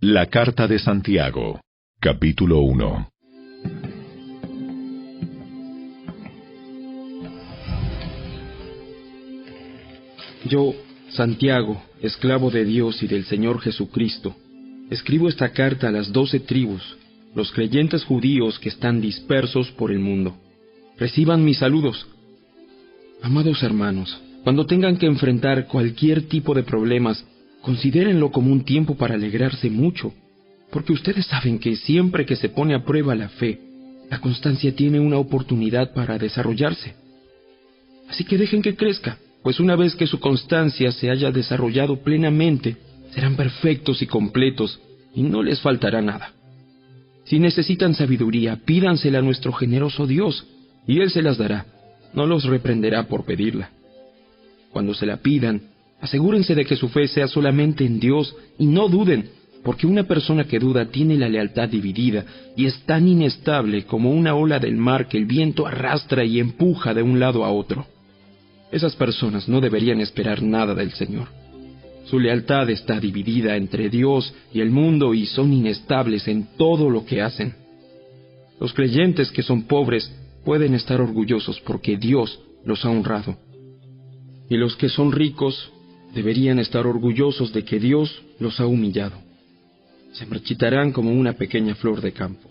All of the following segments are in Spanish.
La carta de Santiago, capítulo 1. Yo, Santiago, esclavo de Dios y del Señor Jesucristo, escribo esta carta a las 12 tribus, los creyentes judíos que están dispersos por el mundo. Reciban mis saludos. Amados hermanos, cuando tengan que enfrentar cualquier tipo de problemas, considérenlo como un tiempo para alegrarse mucho, porque ustedes saben que siempre que se pone a prueba la fe, la constancia tiene una oportunidad para desarrollarse. Así que dejen que crezca, pues una vez que su constancia se haya desarrollado plenamente, serán perfectos y completos, y no les faltará nada. Si necesitan sabiduría, pídansela a nuestro generoso Dios, y Él se las dará, no los reprenderá por pedirla. Cuando se la pidan, asegúrense de que su fe sea solamente en Dios y no duden, porque una persona que duda tiene la lealtad dividida y es tan inestable como una ola del mar que el viento arrastra y empuja de un lado a otro. Esas personas no deberían esperar nada del Señor. Su lealtad está dividida entre Dios y el mundo y son inestables en todo lo que hacen. Los creyentes que son pobres pueden estar orgullosos porque Dios los ha honrado. Y los que son ricos deberían estar orgullosos de que Dios los ha humillado. Se marchitarán como una pequeña flor de campo.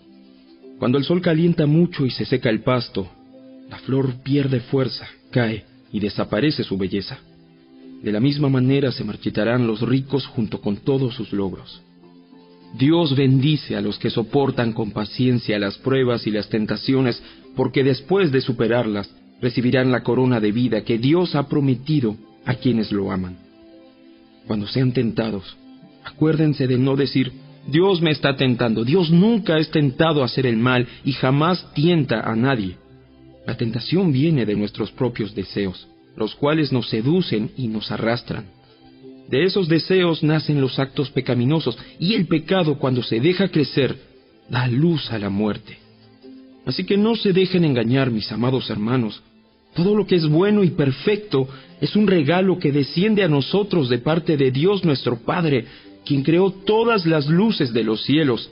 Cuando el sol calienta mucho y se seca el pasto, la flor pierde fuerza, cae y desaparece su belleza. De la misma manera se marchitarán los ricos junto con todos sus logros. Dios bendice a los que soportan con paciencia las pruebas y las tentaciones, porque después de superarlas, recibirán la corona de vida que Dios ha prometido a quienes lo aman. Cuando sean tentados, acuérdense de no decir, Dios me está tentando. Dios nunca es tentado a hacer el mal y jamás tienta a nadie. La tentación viene de nuestros propios deseos, los cuales nos seducen y nos arrastran. De esos deseos nacen los actos pecaminosos, y el pecado, cuando se deja crecer, da luz a la muerte. Así que no se dejen engañar, mis amados hermanos. Todo lo que es bueno y perfecto es un regalo que desciende a nosotros de parte de Dios nuestro Padre, quien creó todas las luces de los cielos.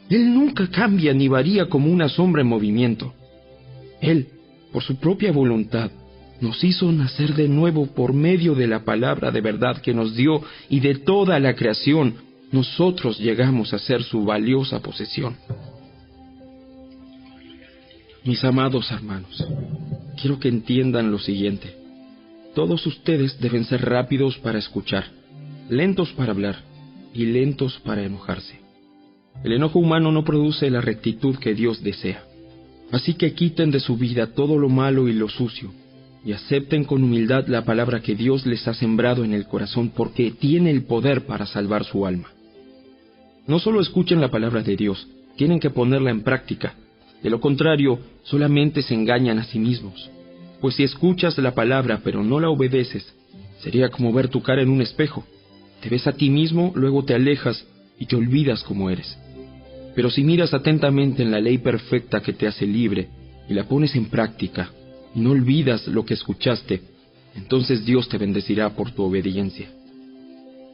Él nunca cambia ni varía como una sombra en movimiento. Él, por su propia voluntad, nos hizo nacer de nuevo por medio de la palabra de verdad que nos dio, y de toda la creación nosotros llegamos a ser su valiosa posesión. Mis amados hermanos, quiero que entiendan lo siguiente. Todos ustedes deben ser rápidos para escuchar, lentos para hablar y lentos para enojarse. El enojo humano no produce la rectitud que Dios desea. Así que quiten de su vida todo lo malo y lo sucio, y acepten con humildad la palabra que Dios les ha sembrado en el corazón, porque tiene el poder para salvar su alma. No solo escuchen la palabra de Dios, tienen que ponerla en práctica. De lo contrario, solamente se engañan a sí mismos. Pues si escuchas la palabra pero no la obedeces, sería como ver tu cara en un espejo. Te ves a ti mismo, luego te alejas y te olvidas cómo eres. Pero si miras atentamente en la ley perfecta que te hace libre y la pones en práctica, y no olvidas lo que escuchaste, entonces Dios te bendecirá por tu obediencia.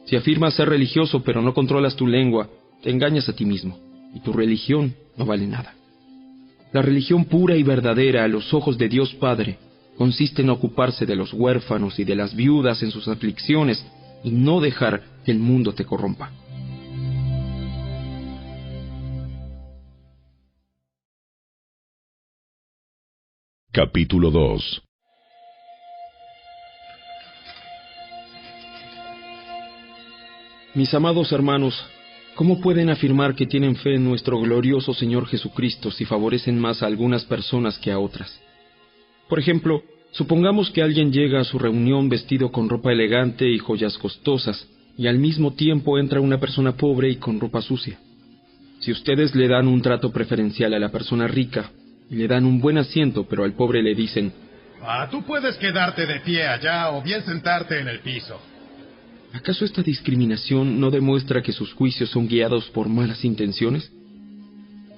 Si afirmas ser religioso pero no controlas tu lengua, te engañas a ti mismo, y tu religión no vale nada. La religión pura y verdadera a los ojos de Dios Padre consiste en ocuparse de los huérfanos y de las viudas en sus aflicciones y no dejar que el mundo te corrompa. Capítulo 2. Mis amados hermanos, ¿cómo pueden afirmar que tienen fe en nuestro glorioso Señor Jesucristo si favorecen más a algunas personas que a otras? Por ejemplo, supongamos que alguien llega a su reunión vestido con ropa elegante y joyas costosas, y al mismo tiempo entra una persona pobre y con ropa sucia. Si ustedes le dan un trato preferencial a la persona rica, y le dan un buen asiento, pero al pobre le dicen, tú puedes quedarte de pie allá o bien sentarte en el piso. ¿Acaso esta discriminación no demuestra que sus juicios son guiados por malas intenciones?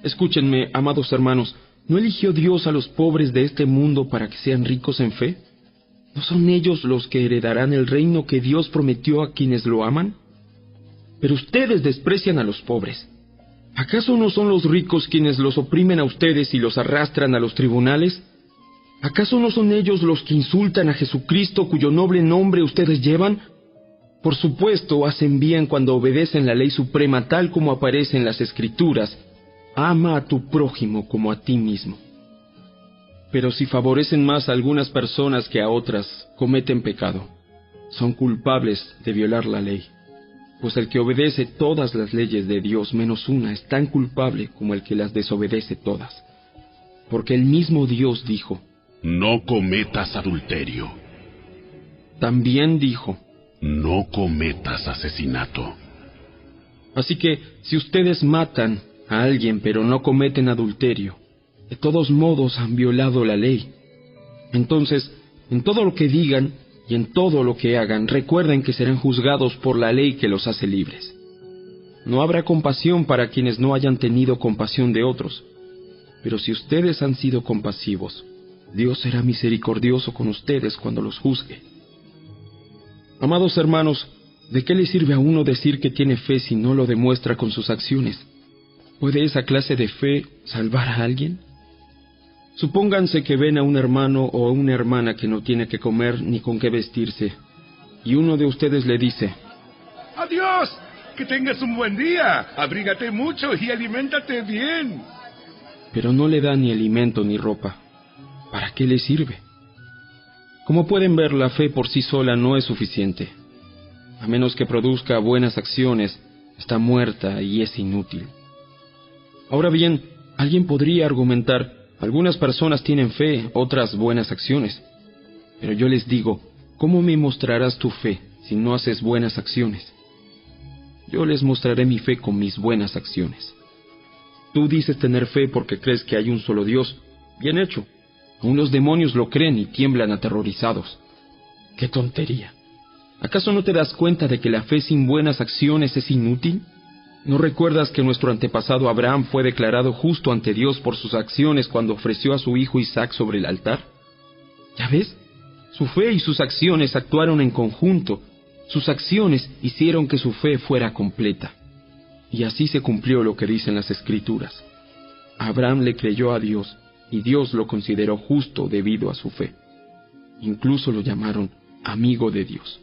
Escúchenme, amados hermanos, ¿no eligió Dios a los pobres de este mundo para que sean ricos en fe? ¿No son ellos los que heredarán el reino que Dios prometió a quienes lo aman? Pero ustedes desprecian a los pobres. ¿Acaso no son los ricos quienes los oprimen a ustedes y los arrastran a los tribunales? ¿Acaso no son ellos los que insultan a Jesucristo, cuyo noble nombre ustedes llevan? Por supuesto, hacen bien cuando obedecen la ley suprema tal como aparece en las Escrituras: ama a tu prójimo como a ti mismo. Pero si favorecen más a algunas personas que a otras, cometen pecado. Son culpables de violar la ley. Pues el que obedece todas las leyes de Dios menos una es tan culpable como el que las desobedece todas. Porque el mismo Dios dijo: no cometas adulterio. También dijo: no cometas asesinato. Así que, si ustedes matan a alguien pero no cometen adulterio, de todos modos han violado la ley. Entonces, en todo lo que digan y en todo lo que hagan, recuerden que serán juzgados por la ley que los hace libres. No habrá compasión para quienes no hayan tenido compasión de otros. Pero si ustedes han sido compasivos, Dios será misericordioso con ustedes cuando los juzgue. Amados hermanos, ¿de qué le sirve a uno decir que tiene fe si no lo demuestra con sus acciones? ¿Puede esa clase de fe salvar a alguien? Supónganse que ven a un hermano o a una hermana que no tiene que comer ni con qué vestirse, y uno de ustedes le dice: ¡Adiós! ¡Que tengas un buen día! Abrígate mucho y aliméntate bien. Pero no le da ni alimento ni ropa. ¿Para qué le sirve? Como pueden ver, la fe por sí sola no es suficiente. A menos que produzca buenas acciones, está muerta y es inútil. Ahora bien, alguien podría argumentar: algunas personas tienen fe, otras buenas acciones. Pero yo les digo, ¿cómo me mostrarás tu fe si no haces buenas acciones? Yo les mostraré mi fe con mis buenas acciones. Tú dices tener fe porque crees que hay un solo Dios. Bien hecho. Aún los demonios lo creen y tiemblan aterrorizados. ¡Qué tontería! ¿Acaso no te das cuenta de que la fe sin buenas acciones es inútil? ¿No recuerdas que nuestro antepasado Abraham fue declarado justo ante Dios por sus acciones cuando ofreció a su hijo Isaac sobre el altar? ¿Ya ves? Su fe y sus acciones actuaron en conjunto. Sus acciones hicieron que su fe fuera completa. Y así se cumplió lo que dicen las Escrituras. Abraham le creyó a Dios, y Dios lo consideró justo debido a su fe. Incluso lo llamaron amigo de Dios.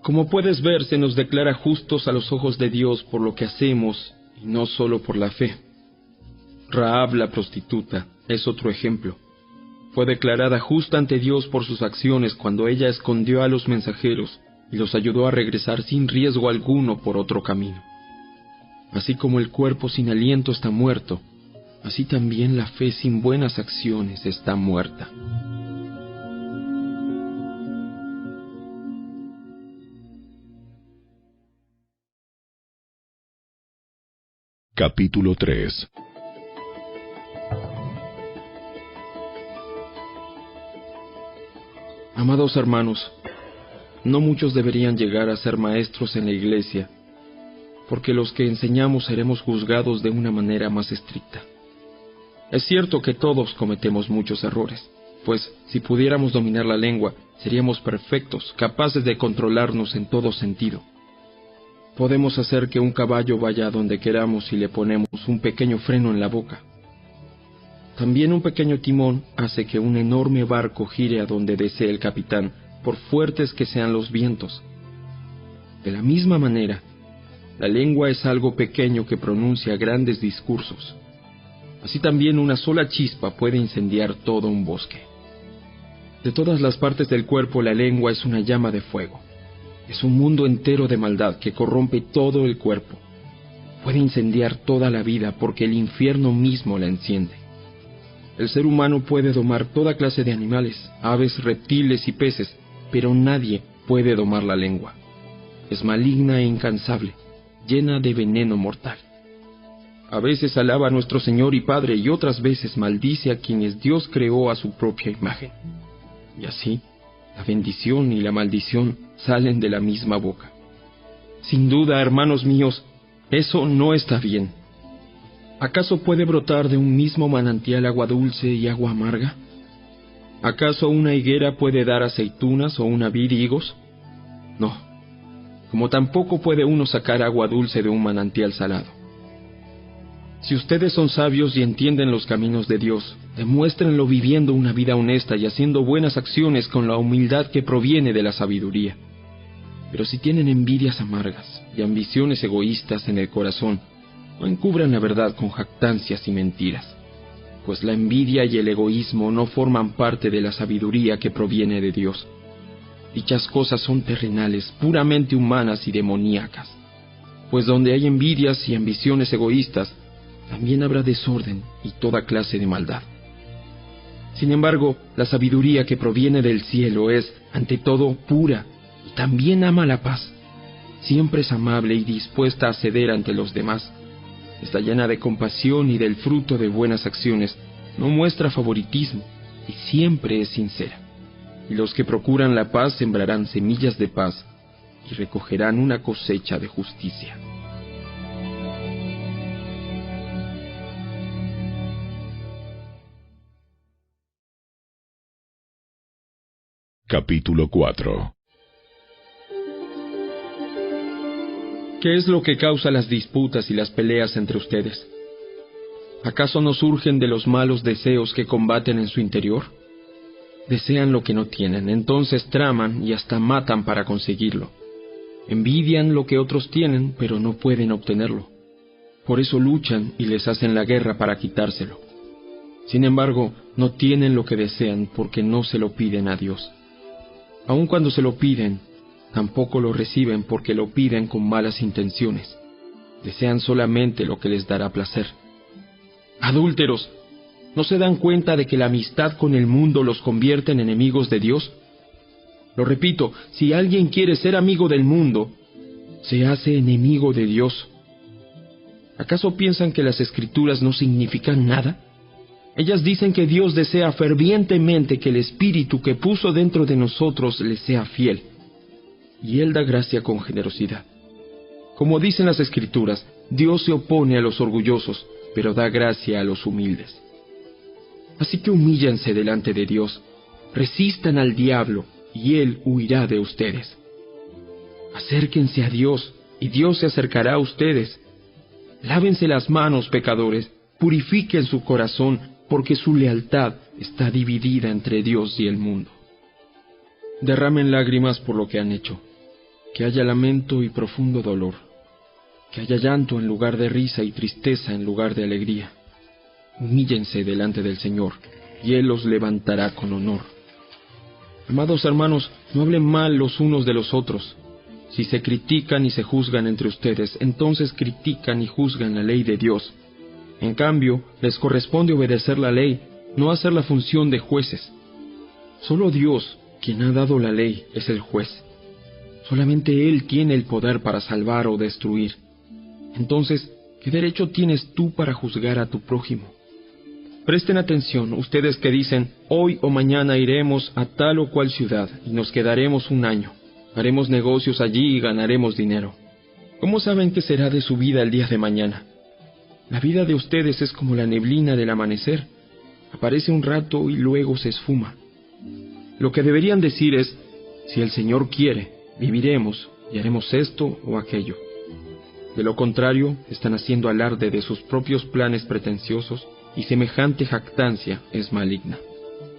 Como puedes ver, se nos declara justos a los ojos de Dios por lo que hacemos y no solo por la fe. Rahab, la prostituta, es otro ejemplo. Fue declarada justa ante Dios por sus acciones cuando ella escondió a los mensajeros y los ayudó a regresar sin riesgo alguno por otro camino. Así como el cuerpo sin aliento está muerto, así también la fe sin buenas acciones está muerta. Capítulo 3. Amados hermanos, no muchos deberían llegar a ser maestros en la iglesia, porque los que enseñamos seremos juzgados de una manera más estricta. Es cierto que todos cometemos muchos errores, pues si pudiéramos dominar la lengua, seríamos perfectos, capaces de controlarnos en todo sentido. Podemos hacer que un caballo vaya a donde queramos si le ponemos un pequeño freno en la boca. También un pequeño timón hace que un enorme barco gire a donde desee el capitán, por fuertes que sean los vientos. De la misma manera, la lengua es algo pequeño que pronuncia grandes discursos. Así también una sola chispa puede incendiar todo un bosque. De todas las partes del cuerpo, la lengua es una llama de fuego. Es un mundo entero de maldad que corrompe todo el cuerpo. Puede incendiar toda la vida porque el infierno mismo la enciende. El ser humano puede domar toda clase de animales, aves, reptiles y peces, pero nadie puede domar la lengua. Es maligna e incansable, llena de veneno mortal. A veces alaba a nuestro Señor y Padre y otras veces maldice a quienes Dios creó a su propia imagen. Y así, la bendición y la maldición salen de la misma boca. Sin duda, hermanos míos, eso no está bien. ¿Acaso puede brotar de un mismo manantial agua dulce y agua amarga? ¿Acaso una higuera puede dar aceitunas o una vid higos? No. como tampoco puede uno sacar agua dulce de un manantial salado. Si ustedes son sabios y entienden los caminos de Dios, demuéstrenlo viviendo una vida honesta y haciendo buenas acciones con la humildad que proviene de la sabiduría. Pero si tienen envidias amargas y ambiciones egoístas en el corazón, no encubran la verdad con jactancias y mentiras, pues la envidia y el egoísmo no forman parte de la sabiduría que proviene de Dios. Dichas cosas son terrenales, puramente humanas y demoníacas, pues donde hay envidias y ambiciones egoístas, también habrá desorden y toda clase de maldad. Sin embargo, la sabiduría que proviene del cielo es, ante todo, pura, y también ama la paz. Siempre es amable y dispuesta a ceder ante los demás. Está llena de compasión y del fruto de buenas acciones. No muestra favoritismo y siempre es sincera. Y los que procuran la paz sembrarán semillas de paz y recogerán una cosecha de justicia. Capítulo 4. ¿Qué es lo que causa las disputas y las peleas entre ustedes? ¿Acaso no surgen de los malos deseos que combaten en su interior? Desean lo que no tienen, entonces traman y hasta matan para conseguirlo. Envidian lo que otros tienen, pero no pueden obtenerlo. Por eso luchan y les hacen la guerra para quitárselo. Sin embargo, no tienen lo que desean porque no se lo piden a Dios. Aun cuando se lo piden, tampoco lo reciben porque lo piden con malas intenciones. Desean solamente lo que les dará placer. Adúlteros, ¿no se dan cuenta de que la amistad con el mundo los convierte en enemigos de Dios? Lo repito, si alguien quiere ser amigo del mundo, se hace enemigo de Dios. ¿Acaso piensan que las Escrituras no significan nada? Ellas dicen que Dios desea fervientemente que el Espíritu que puso dentro de nosotros le sea fiel, y Él da gracia con generosidad. Como dicen las Escrituras, Dios se opone a los orgullosos, pero da gracia a los humildes. Así que humíllense delante de Dios, resistan al diablo, y Él huirá de ustedes. Acérquense a Dios, y Dios se acercará a ustedes. Lávense las manos, pecadores, purifiquen su corazón, porque su lealtad está dividida entre Dios y el mundo. Derramen lágrimas por lo que han hecho, que haya lamento y profundo dolor, que haya llanto en lugar de risa y tristeza en lugar de alegría. Humíllense delante del Señor, y Él los levantará con honor. Amados hermanos, no hablen mal los unos de los otros. Si se critican y se juzgan entre ustedes, entonces critican y juzgan la ley de Dios. En cambio, les corresponde obedecer la ley, no hacer la función de jueces. Solo Dios, quien ha dado la ley, es el juez. Solamente Él tiene el poder para salvar o destruir. Entonces, ¿qué derecho tienes tú para juzgar a tu prójimo? Presten atención, ustedes que dicen, hoy o mañana iremos a tal o cual ciudad y nos quedaremos un año. Haremos negocios allí y ganaremos dinero. ¿Cómo saben qué será de su vida el día de mañana? La vida de ustedes es como la neblina del amanecer. Aparece un rato y luego se esfuma. Lo que deberían decir es, si el Señor quiere, viviremos y haremos esto o aquello. De lo contrario, están haciendo alarde de sus propios planes pretenciosos y semejante jactancia es maligna.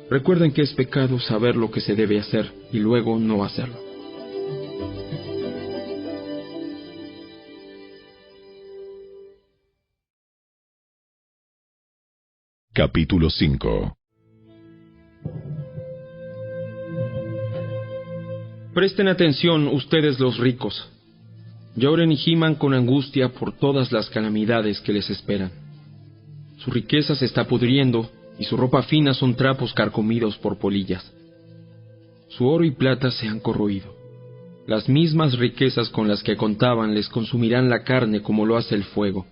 Recuerden que es pecado saber lo que se debe hacer y luego no hacerlo. Capítulo 5. Presten atención ustedes los ricos. Lloren y giman con angustia por todas las calamidades que les esperan. Su riqueza se está pudriendo y su ropa fina son trapos carcomidos por polillas. Su oro y plata se han corroído. Las mismas riquezas con las que contaban les consumirán la carne como lo hace el fuego.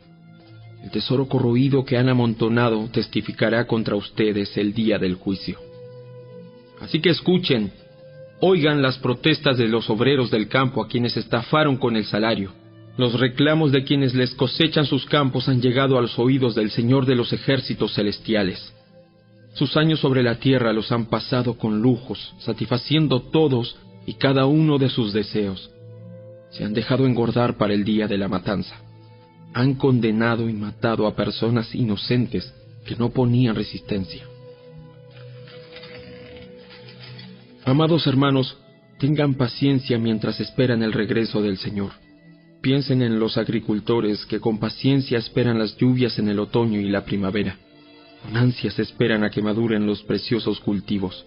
El tesoro corroído que han amontonado testificará contra ustedes el día del juicio. Así que escuchen, oigan las protestas de los obreros del campo a quienes estafaron con el salario. Los reclamos de quienes les cosechan sus campos han llegado a los oídos del Señor de los ejércitos celestiales. Sus años sobre la tierra los han pasado con lujos, satisfaciendo todos y cada uno de sus deseos. Se han dejado engordar para el día de la matanza. Han condenado y matado a personas inocentes que no ponían resistencia. Amados hermanos, tengan paciencia mientras esperan el regreso del Señor. Piensen en los agricultores que con paciencia esperan las lluvias en el otoño y la primavera. Con ansias esperan a que maduren los preciosos cultivos.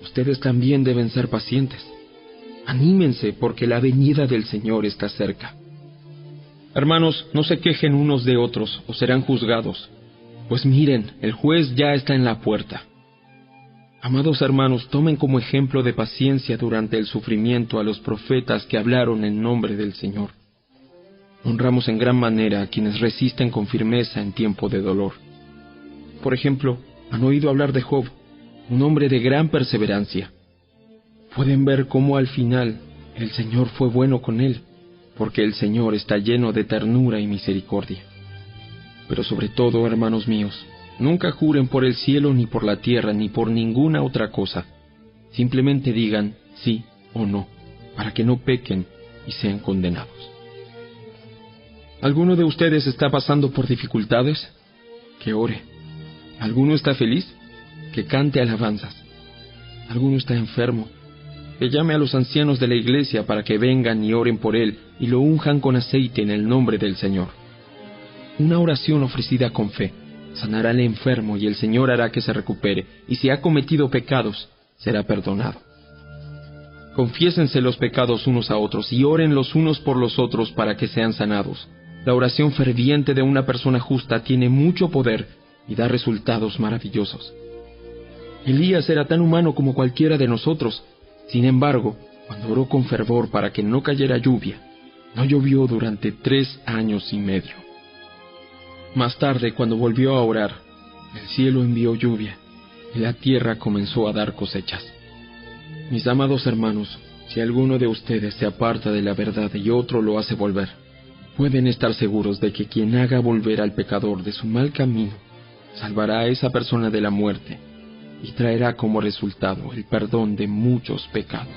Ustedes también deben ser pacientes. Anímense porque la venida del Señor está cerca. Hermanos, no se quejen unos de otros o serán juzgados. Pues miren, el juez ya está en la puerta. Amados hermanos, tomen como ejemplo de paciencia durante el sufrimiento a los profetas que hablaron en nombre del Señor. Honramos en gran manera a quienes resisten con firmeza en tiempo de dolor. Por ejemplo, han oído hablar de Job, un hombre de gran perseverancia. Pueden ver cómo al final el Señor fue bueno con él, porque el Señor está lleno de ternura y misericordia. Pero sobre todo, hermanos míos, nunca juren por el cielo ni por la tierra ni por ninguna otra cosa. Simplemente digan sí o no, para que no pequen y sean condenados. ¿Alguno de ustedes está pasando por dificultades? Que ore. ¿Alguno está feliz? Que cante alabanzas. ¿Alguno está enfermo? Que llame a los ancianos de la iglesia para que vengan y oren por él y lo unjan con aceite en el nombre del Señor. Una oración ofrecida con fe sanará al enfermo y el Señor hará que se recupere, y si ha cometido pecados, será perdonado. Confiésense los pecados unos a otros y oren los unos por los otros para que sean sanados. La oración ferviente de una persona justa tiene mucho poder y da resultados maravillosos. Elías era tan humano como cualquiera de nosotros. Sin embargo, cuando oró con fervor para que no cayera lluvia, no llovió durante 3 años y medio. Más tarde, cuando volvió a orar, el cielo envió lluvia y la tierra comenzó a dar cosechas. Mis amados hermanos, si alguno de ustedes se aparta de la verdad y otro lo hace volver, pueden estar seguros de que quien haga volver al pecador de su mal camino, salvará a esa persona de la muerte y traerá como resultado el perdón de muchos pecados.